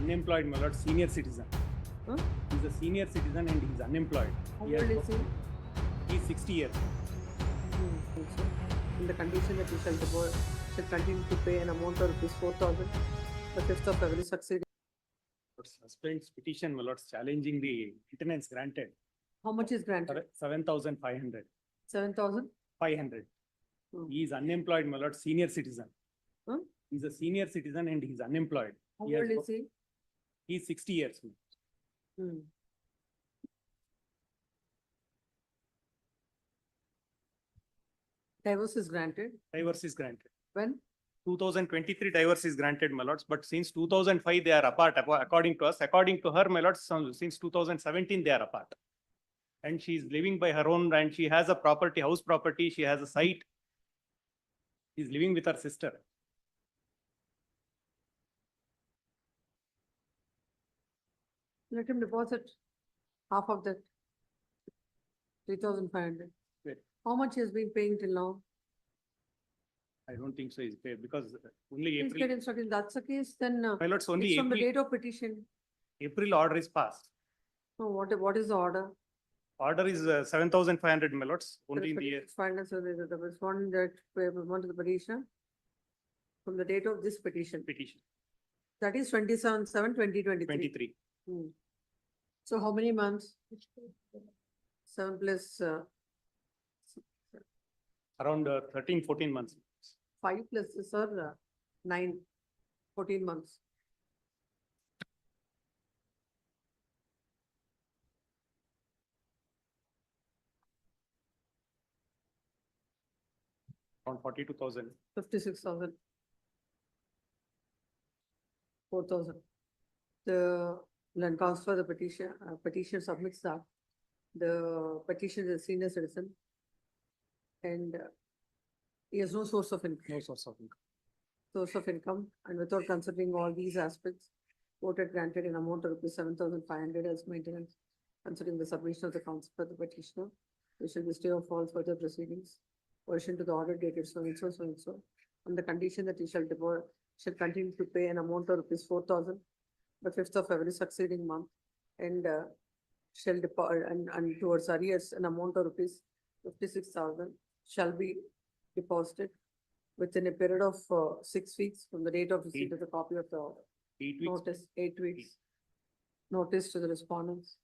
unemployed, my lord, senior citizen. Huh? He's a senior citizen and he's unemployed. How He old has- is he? He's 60 years. Also, in the condition that he shall divorce, shall continue to pay an amount of rupees 4,000 the fifth of every succeeding. Suspends petition, my lord, challenging the maintenance granted. How much is granted? 7,500. 7,000? 500. Hmm. He is unemployed, my lord, senior citizen. Huh? He's a senior citizen and he's unemployed. How He has old is he? He's 60 years. Hmm. Divorce is granted. Divorce is granted. When? 2023 divorce is granted, my lords, but since 2005 they are apart, according to us. According to her, my lords, since 2017 they are apart. And she is living by her own, and she has a property, house property, she has a site. She's living with her sister. Let him deposit half of that. 3,500. Wait. How much he has been paying till now? I don't think so, is paid because only Please April, get instructed. That's the case, then my lords, only it's from the April, date of petition. April order is passed. No, what is the order? Order is 7,500, my lords, only in the year. Finance, so the respondent that want to the petitioner from the date of this petition. Petition, That is 27/7/2023. 23. Hmm. So how many months? 7 plus Around 13, 14 months. 5 plus, sir, 9, 14 months. Around 42,000. 56,000. 4,000. The land transfer, the petition submits that. The petition is a senior citizen. And he has no source of income. No source of income. And without considering all these aspects, court had granted an amount of rupees 7,500 as maintenance, considering the submission of the counsel for the petitioner, which shall be stay of all further proceedings, pursuant to the order dated so and so, on the condition that he shall continue to pay an amount of rupees 4,000 the fifth of every succeeding month, and shall depart and towards arrears an amount of rupees 56,000 shall be deposited within a period of 6 weeks from the date of receipt of the copy of the order. 8 weeks. Notice, 8 weeks. Notice to the respondents.